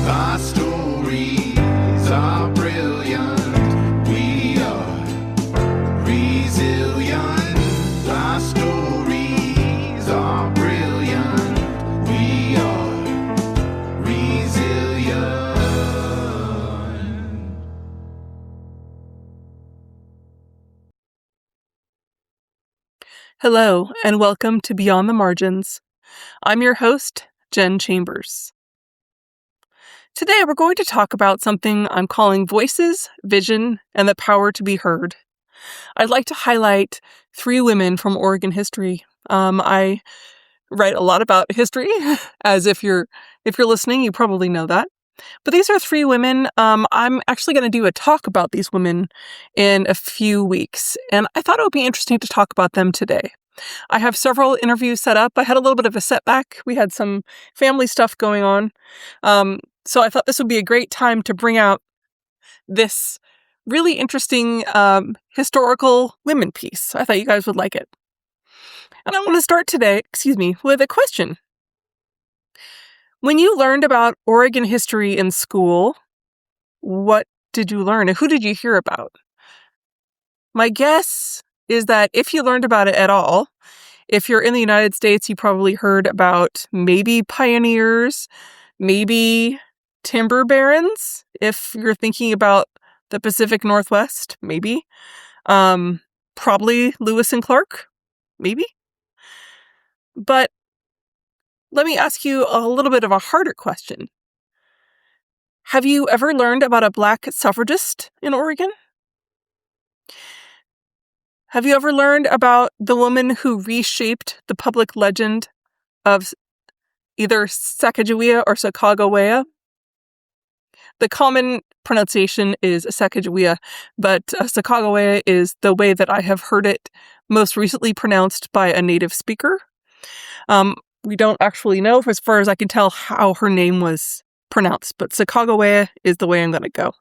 Our stories are brilliant. We are resilient. Our stories are brilliant. We are resilient. Hello, and welcome to Beyond the Margins. I'm your host, Jen Chambers. Today, we're going to talk about something I'm calling voices, vision, and the power to be heard. I'd like to highlight 3 women from Oregon history. I write a lot about history, as if you're listening, you probably know that. But these are 3 women. I'm actually going to do a talk about these women in a few weeks, and I thought it would be interesting to talk about them today. I have several interviews set up. I had a little bit of a setback. We had some family stuff going on. So I thought this would be a great time to bring out this really interesting historical women piece. I thought you guys would like it. And I want to start today, with a question. When you learned about Oregon history in school, what did you learn and who did you hear about? My guess is that if you learned about it at all, if you're in the United States, you probably heard about maybe pioneers, maybe timber barons, if you're thinking about the Pacific Northwest, maybe. Probably Lewis and Clark, maybe. But let me ask you a little bit of a harder question. Have you ever learned about a Black suffragist in Oregon? Have you ever learned about the woman who reshaped the public legend of either Sacagawea or Sacagawea? The common pronunciation is Sacagawea, but Sacagawea is the way that I have heard it most recently pronounced by a native speaker. We don't actually know, as far as I can tell, how her name was pronounced, but Sacagawea is the way I'm going to go.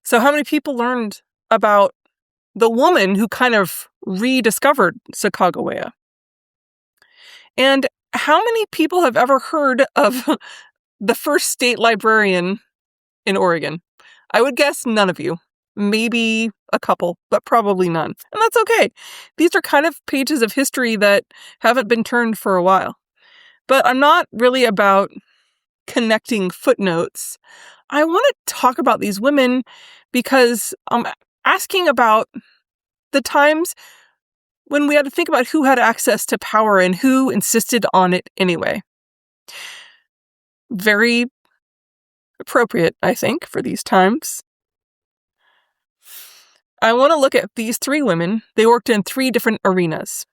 So how many people learned about the woman who kind of rediscovered Sacagawea? And how many people have ever heard of the first state librarian in Oregon? I would guess none of you. Maybe a couple, but probably none. And that's okay. These are kind of pages of history that haven't been turned for a while. But I'm not really about connecting footnotes. I want to talk about these women because I'm asking about the times when we had to think about who had access to power and who insisted on it anyway. Very appropriate, I think, for these times. I want to look at these 3 women. They worked in 3 different arenas: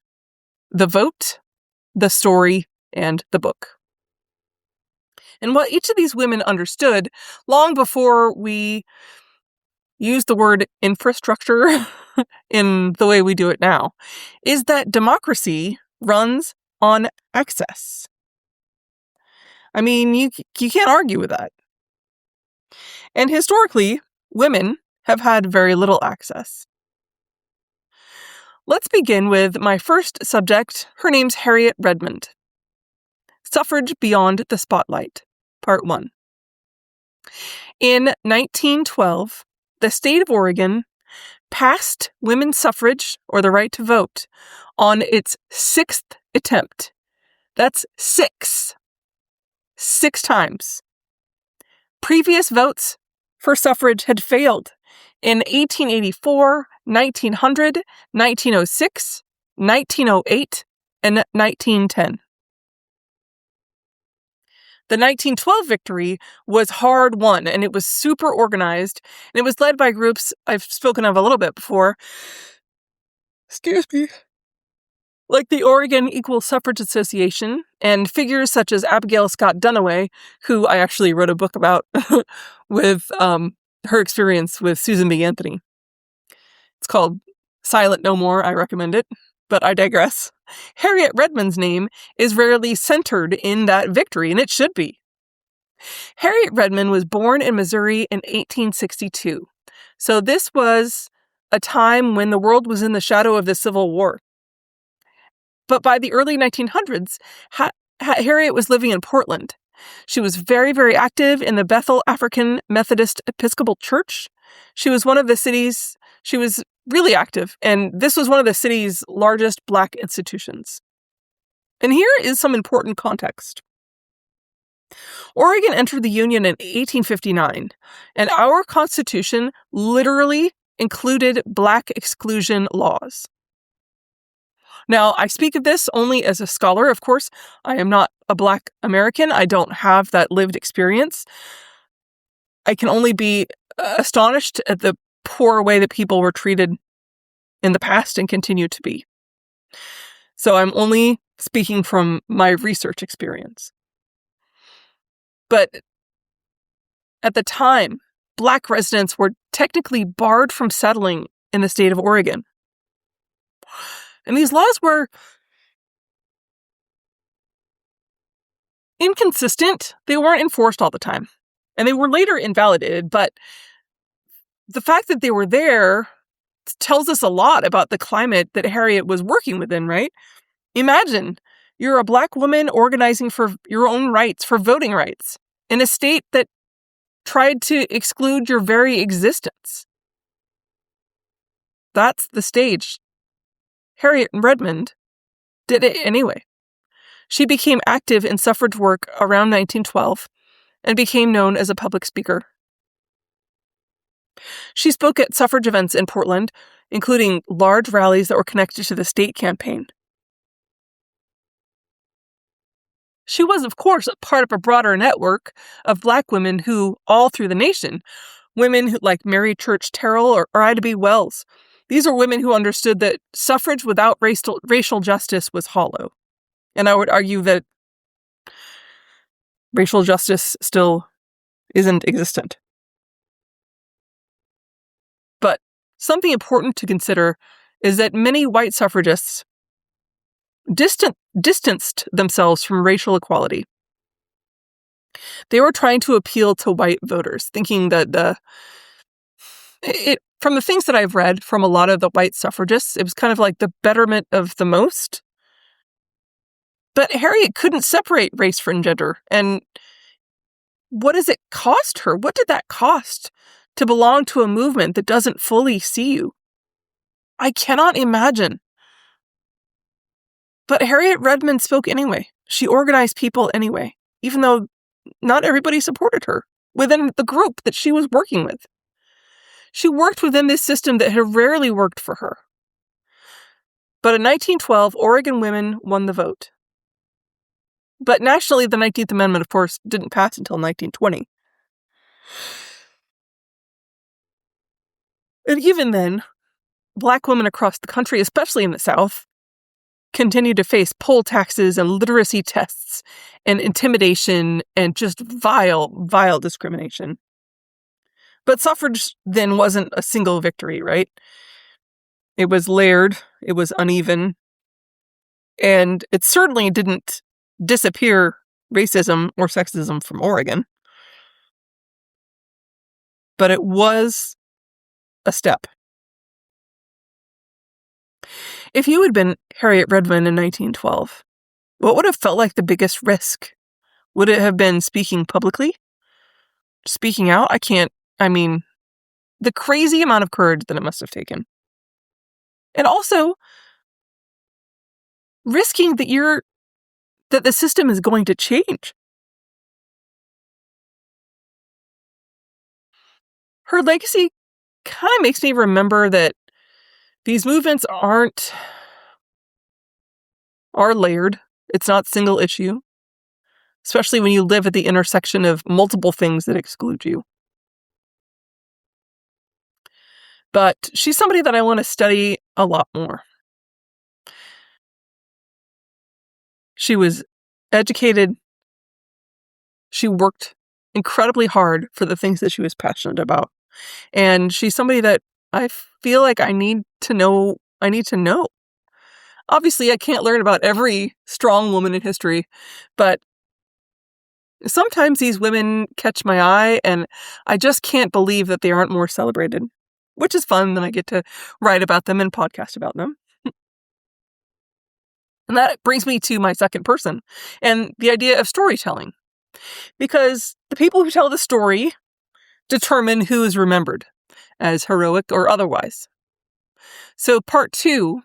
the vote, the story, and the book. And what each of these women understood long before we used the word infrastructure in the way we do it now is that democracy runs on access. I mean, you can't argue with that. And historically, women have had very little access. Let's begin with my first subject. Her name's Hattie Redmond. Suffrage Beyond the Spotlight, Part 1. In 1912, the state of Oregon passed women's suffrage, or the right to vote, on its 6th attempt. That's 6. 6 times. Previous votes for suffrage had failed in 1884, 1900, 1906, 1908, and 1910. The 1912 victory was hard won, and it was super organized, and it was led by groups I've spoken of a little bit before. Like the Oregon Equal Suffrage Association, and figures such as Abigail Scott Duniway, who I actually wrote a book about with her experience with Susan B. Anthony. It's called Silent No More. I recommend it, but I digress. Hattie Redmond's name is rarely centered in that victory, and it should be. Hattie Redmond was born in Missouri in 1862. So this was a time when the world was in the shadow of the Civil War. But by the early 1900s, Harriet was living in Portland, She was very, very active in the Bethel African Methodist Episcopal Church. She was really active, and this was one of the city's largest Black institutions. And here is some important context. Oregon entered the Union in 1859, and our Constitution literally included Black exclusion laws. Now, I speak of this only as a scholar, of course. I am not a Black American. I don't have that lived experience. I can only be astonished at the poor way that people were treated in the past and continue to be. So I'm only speaking from my research experience. But at the time, Black residents were technically barred from settling in the state of Oregon. And these laws were inconsistent. They weren't enforced all the time. And they were later invalidated, but the fact that they were there tells us a lot about the climate that Harriet was working within, right? Imagine you're a Black woman organizing for your own rights, for voting rights, in a state that tried to exclude your very existence. That's the stage. Harriet Redmond did it anyway. She became active in suffrage work around 1912 and became known as a public speaker. She spoke at suffrage events in Portland, including large rallies that were connected to the state campaign. She was, of course, a part of a broader network of Black women who, all through the nation, women like Mary Church Terrell or Ida B. Wells, these are women who understood that suffrage without racial justice was hollow. And I would argue that racial justice still isn't existent. But something important to consider is that many white suffragists distanced themselves from racial equality. They were trying to appeal to white voters, thinking that from the things that I've read from a lot of the white suffragists, it was kind of like the betterment of the most. But Harriet couldn't separate race from gender. And what does it cost her? What did that cost to belong to a movement that doesn't fully see you? I cannot imagine. But Harriet Redmond spoke anyway. She organized people anyway, even though not everybody supported her within the group that she was working with. She worked within this system that had rarely worked for her. But in 1912, Oregon women won the vote. But nationally, the 19th Amendment, of course, didn't pass until 1920. And even then, Black women across the country, especially in the South, continued to face poll taxes and literacy tests and intimidation and just vile discrimination. But suffrage then wasn't a single victory, right? It was layered, it was uneven, and it certainly didn't disappear racism or sexism from Oregon. But it was a step. If you had been Harriet Redmond in 1912, what would have felt like the biggest risk? Would it have been speaking publicly? Speaking out? The crazy amount of courage that it must have taken. And also, risking that the system is going to change. Her legacy kind of makes me remember that these movements are layered. It's not single issue, especially when you live at the intersection of multiple things that exclude you. But she's somebody that I want to study a lot more. She was educated. She worked incredibly hard for the things that she was passionate about. And she's somebody that I feel like I need to know. Obviously, I can't learn about every strong woman in history, but sometimes these women catch my eye, and I just can't believe that they aren't more celebrated, which is fun. Then I get to write about them and podcast about them. And that brings me to my second person and the idea of storytelling. because the people who tell the story determine who is remembered as heroic or otherwise. So part 2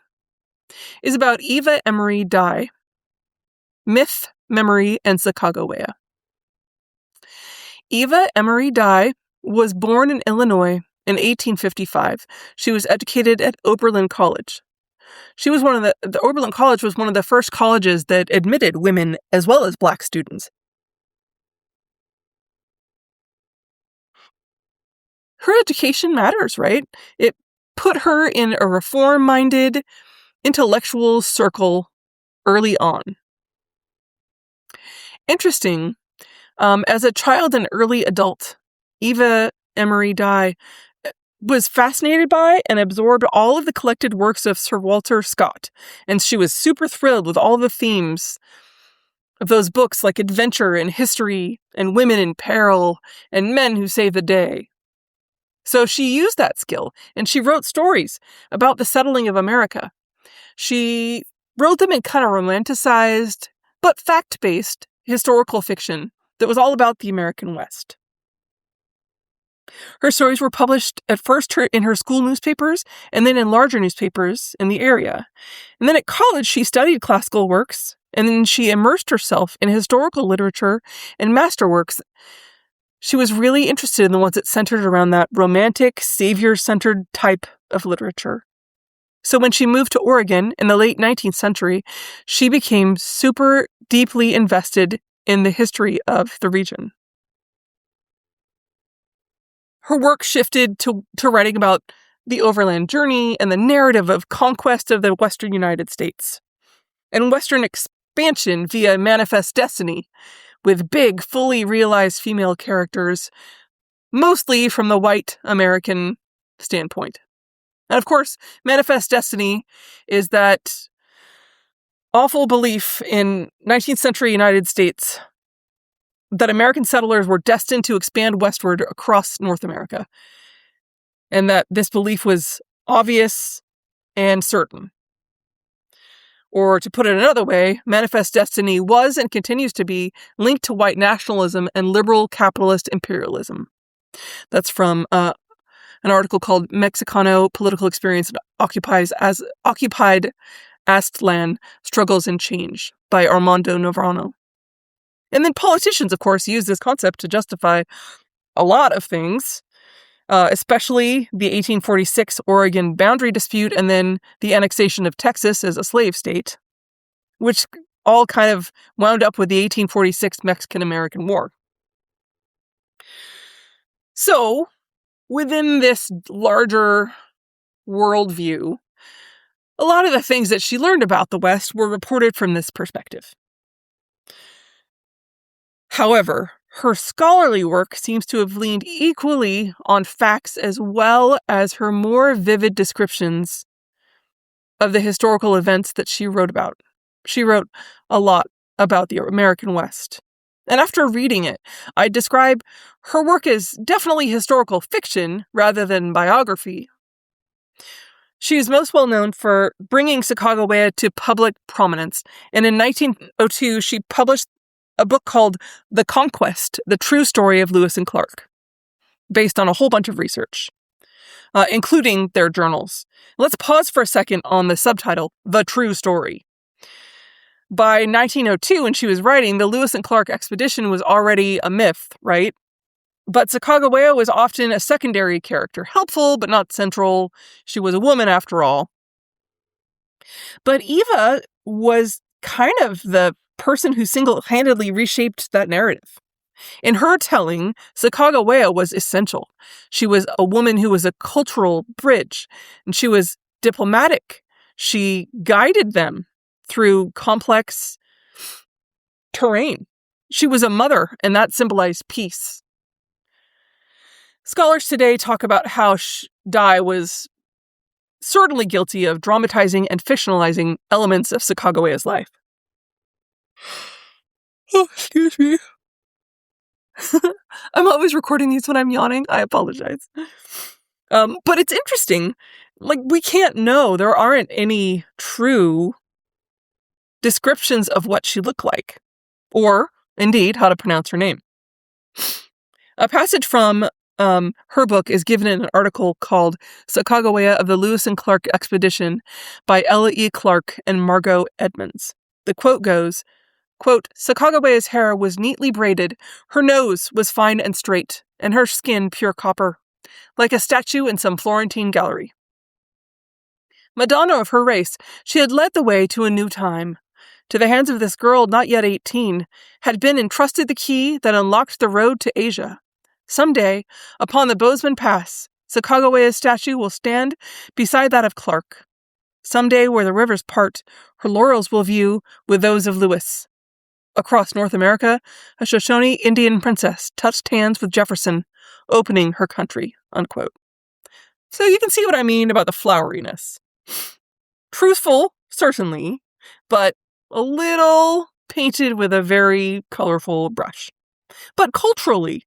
is about Eva Emory Dye, Myth, Memory, and Sacagawea. Eva Emory Dye was born in Illinois in 1855. She was educated at Oberlin College. The Oberlin College was one of the first colleges that admitted women as well as Black students. Her education matters, right? It put her in a reform-minded, intellectual circle early on. Interesting, as a child and early adult, Eva Emory Dye was fascinated by and absorbed all of the collected works of Sir Walter Scott, and she was super thrilled with all the themes of those books, like adventure and history and women in peril and men who save the day. So she used that skill, and she wrote stories about the settling of America. She wrote them in kind of romanticized, but fact-based historical fiction that was all about the American West. Her stories were published at first in her school newspapers and then in larger newspapers in the area. And then at college, she studied classical works, and then she immersed herself in historical literature and masterworks. She was really interested in the ones that centered around that romantic, savior-centered type of literature. So when she moved to Oregon in the late 19th century, she became super deeply invested in the history of the region. Her work shifted to writing about the overland journey and the narrative of conquest of the Western United States and Western expansion via manifest destiny, with big, fully realized female characters, mostly from the white American standpoint. And of course, manifest destiny is that awful belief in 19th century United States that American settlers were destined to expand westward across North America, and that this belief was obvious and certain. Or to put it another way, manifest destiny was and continues to be linked to white nationalism and liberal capitalist imperialism. That's from an article called Mexicano Political Experience and Occupied Aztlan Struggles and Change by Armando Navarro. And then politicians, of course, use this concept to justify a lot of things, especially the 1846 Oregon boundary dispute and then the annexation of Texas as a slave state, which all kind of wound up with the 1846 Mexican-American War. So, within this larger worldview, a lot of the things that she learned about the West were reported from this perspective. However, her scholarly work seems to have leaned equally on facts as well as her more vivid descriptions of the historical events that she wrote about. She wrote a lot about the American West. And after reading it, I'd describe her work as definitely historical fiction rather than biography. She is most well known for bringing Sacagawea to public prominence, and in 1902 she published a book called The Conquest, The True Story of Lewis and Clark, based on a whole bunch of research, including their journals. Let's pause for a second on the subtitle, The True Story. By 1902, when she was writing, the Lewis and Clark expedition was already a myth, right? But Sacagawea was often a secondary character, helpful but not central. She was a woman after all. But Eva was kind of the person who single-handedly reshaped that narrative. In her telling, Sacagawea was essential. She was a woman who was a cultural bridge, and she was diplomatic. She guided them through complex terrain. She was a mother, and that symbolized peace. Scholars today talk about how Dye was certainly guilty of dramatizing and fictionalizing elements of Sacagawea's life. Oh, excuse me. I'm always recording these when I'm yawning. I apologize. But it's interesting. Like, we can't know. There aren't any true descriptions of what she looked like or indeed, how to pronounce her name. A passage from her book is given in an article called Sacagawea of the Lewis and Clark Expedition by Ella E. Clark and Margot Edmonds. The quote goes, quote, Sacagawea's hair was neatly braided, her nose was fine and straight, and her skin pure copper, like a statue in some Florentine gallery. Madonna of her race, she had led the way to a new time. To the hands of this girl not yet 18, had been entrusted the key that unlocked the road to Asia. Someday, upon the Bozeman Pass, Sacagawea's statue will stand beside that of Clark. Someday, where the rivers part, her laurels will view with those of Lewis. Across North America, a Shoshone Indian princess touched hands with Jefferson, opening her country, unquote. So you can see what I mean about the floweriness. Truthful, certainly, but a little painted with a very colorful brush. But culturally,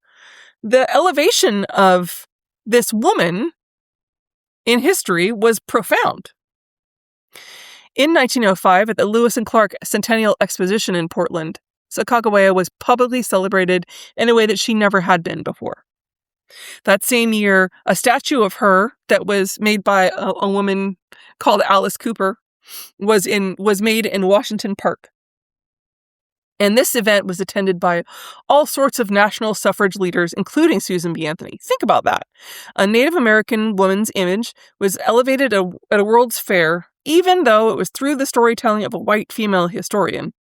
the elevation of this woman in history was profound. In 1905, at the Lewis and Clark Centennial Exposition in Portland, Sacagawea was publicly celebrated in a way that she never had been before. That same year, a statue of her that was made by a woman called Alice Cooper was made in Washington Park. And this event was attended by all sorts of national suffrage leaders, including Susan B. Anthony. Think about that. A Native American woman's image was elevated at a World's Fair, even though it was through the storytelling of a white female historian,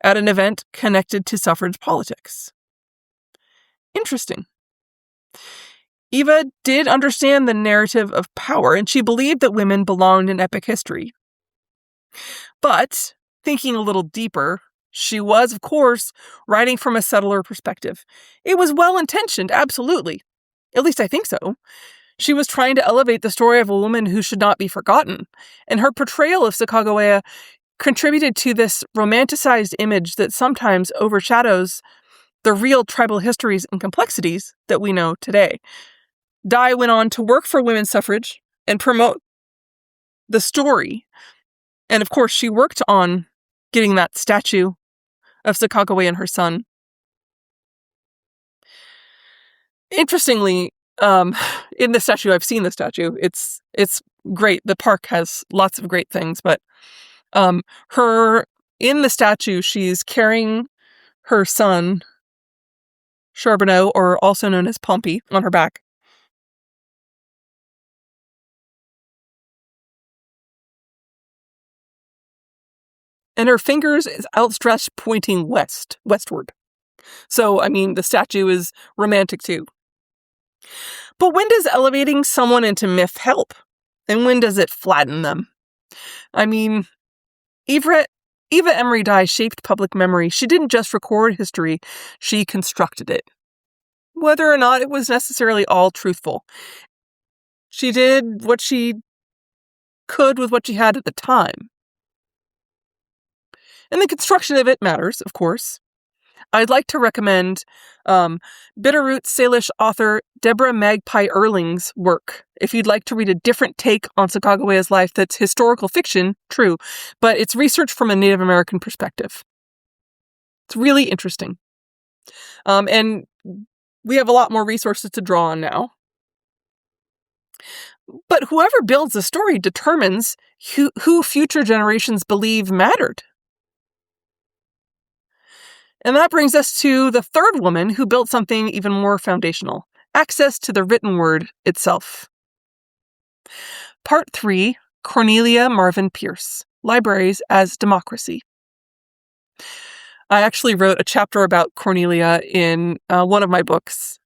at an event connected to suffrage politics. Interesting. Eva did understand the narrative of power, and she believed that women belonged in epic history. But, thinking a little deeper, she was, of course, writing from a settler perspective. It was well-intentioned, absolutely. At least I think so. She was trying to elevate the story of a woman who should not be forgotten, and her portrayal of Sacagawea contributed to this romanticized image that sometimes overshadows the real tribal histories and complexities that we know today. Dye went on to work for women's suffrage and promote the story. And of course, she worked on getting that statue of Sacagawea and her son. Interestingly, in the statue, I've seen the statue. It's great. The park has lots of great things, but her in the statue, she's carrying her son, Charbonneau, or also known as Pompey, on her back. And her fingers is outstretched, pointing westward. So, I mean, the statue is romantic too. But when does elevating someone into myth help? And when does it flatten them? I mean, Eva Emory Dye shaped public memory. She didn't just record history, she constructed it. Whether or not it was necessarily all truthful. She did what she could with what she had at the time. And the construction of it matters, of course. I'd like to recommend Bitterroot Salish author Deborah Magpie Erling's work. If you'd like to read a different take on Sacagawea's life that's historical fiction, true, but it's research from a Native American perspective. It's really interesting. And we have a lot more resources to draw on now. But whoever builds a story determines who future generations believe mattered. And that brings us to the third woman who built something even more foundational: access to the written word itself. Part 3, Cornelia Marvin Pierce, Libraries as Democracy. I actually wrote a chapter about Cornelia in one of my books.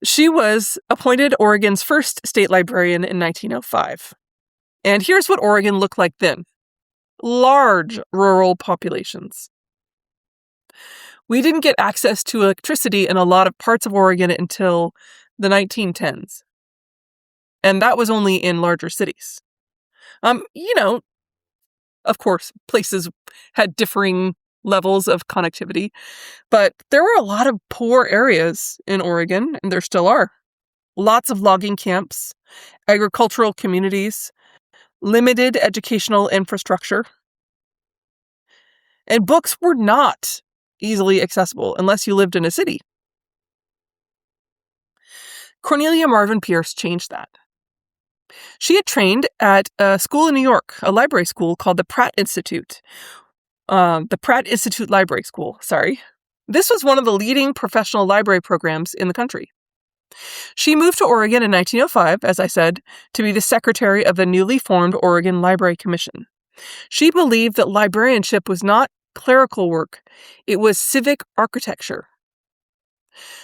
She was appointed Oregon's first state librarian in 1905. And here's what Oregon looked like then. Large rural populations. We didn't get access to electricity in a lot of parts of Oregon until the 1910s. And that was only in larger cities. Of course, places had differing levels of connectivity, but there were a lot of poor areas in Oregon, and there still are. Lots of logging camps, agricultural communities, limited educational infrastructure. And books were not easily accessible unless you lived in a city. Cornelia Marvin Pierce changed that. She had trained at a school in New York, a library school called the Pratt Institute. The Pratt Institute Library School, sorry. This was one of the leading professional library programs in the country. She moved to Oregon in 1905, as I said, to be the secretary of the newly formed Oregon Library Commission. She believed that librarianship was not clerical work, it was civic architecture.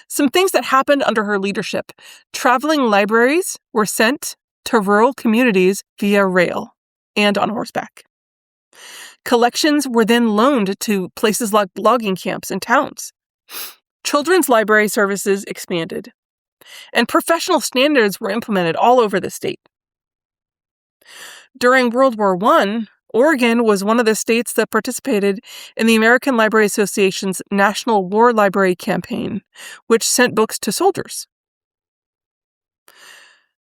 Some things that happened under her leadership. Traveling libraries were sent to rural communities via rail and on horseback. Collections were then loaned to places like logging camps and towns. Children's library services expanded, and professional standards were implemented all over the state. During World War I, Oregon was one of the states that participated in the American Library Association's National War Library Campaign, which sent books to soldiers.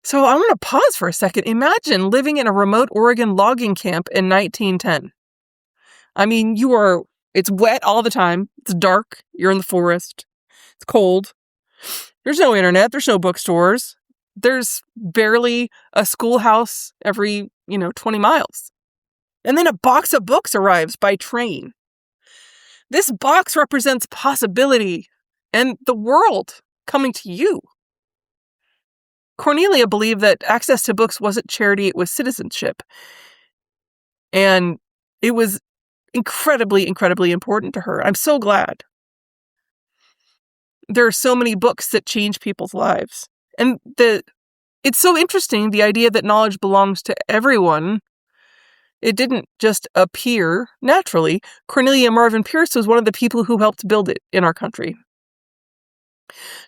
So I want to pause for a second. Imagine living in a remote Oregon logging camp in 1910. I mean, it's wet all the time. It's dark. You're in the forest. It's cold. There's no internet. There's no bookstores. There's barely a schoolhouse every, 20 miles. And then a box of books arrives by train. This box represents possibility and the world coming to you. Cornelia believed that access to books wasn't charity, it was citizenship. And it was incredibly, incredibly important to her. I'm so glad. There are so many books that change people's lives. And it's so interesting, the idea that knowledge belongs to everyone. It didn't just appear naturally. Cornelia Marvin Pierce was one of the people who helped build it in our country.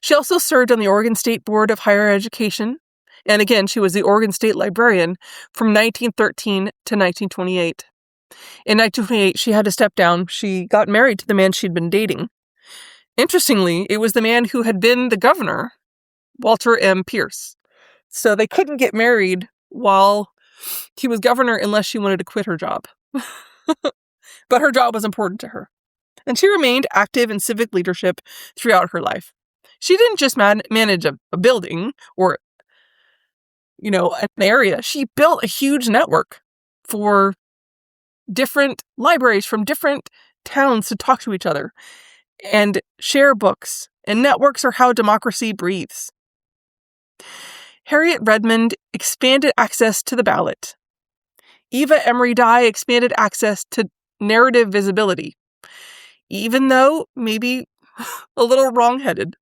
She also served on the Oregon State Board of Higher Education. And again, she was the Oregon State Librarian from 1913 to 1928. In 1928, she had to step down. She got married to the man she'd been dating. Interestingly, it was the man who had been the governor, Walter M. Pierce. So they couldn't get married while he was governor unless she wanted to quit her job. But her job was important to her. And she remained active in civic leadership throughout her life. She didn't just manage a building or, an area. She built a huge network for different libraries from different towns to talk to each other and share books. And networks are how democracy breathes. Hattie Redmond expanded access to the ballot. Eva Emory Dye expanded access to narrative visibility, even though maybe a little wrong-headed.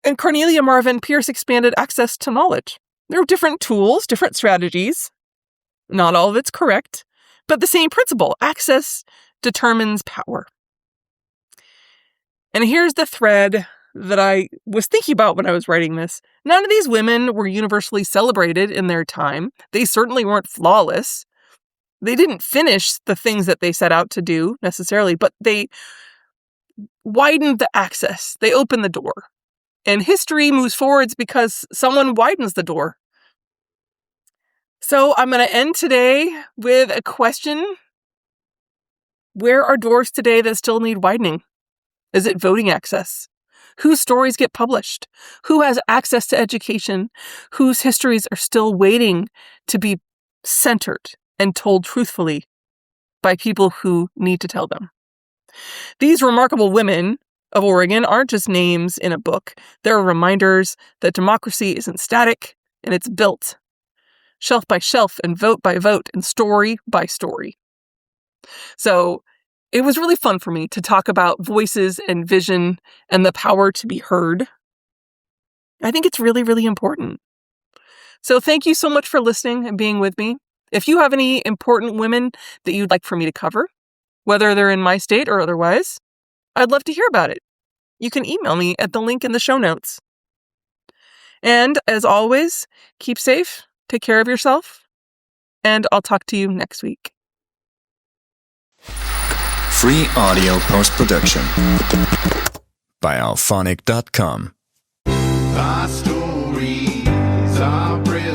And Cornelia Marvin Pierce expanded access to knowledge. There are different tools, different strategies. Not all of it's correct, but the same principle. Access determines power. And here's the thread that I was thinking about when I was writing this. None of these women were universally celebrated in their time. They certainly weren't flawless. They didn't finish the things that they set out to do necessarily, but they widened the access. They opened the door. And history moves forwards because someone widens the door. So I'm going to end today with a question. Where are doors today that still need widening? Is it voting access? Whose stories get published? Who has access to education? Whose histories are still waiting to be centered and told truthfully by people who need to tell them? These remarkable women of Oregon aren't just names in a book. They're reminders that democracy isn't static and it's built shelf by shelf and vote by vote and story by story. So it was really fun for me to talk about voices and vision and the power to be heard. I think it's really, really important. So thank you so much for listening and being with me. If you have any important women that you'd like for me to cover, whether they're in my state or otherwise, I'd love to hear about it. You can email me at the link in the show notes. And as always, keep safe, take care of yourself, and I'll talk to you next week. Free audio post-production by alphonic.com. Our stories are brilliant.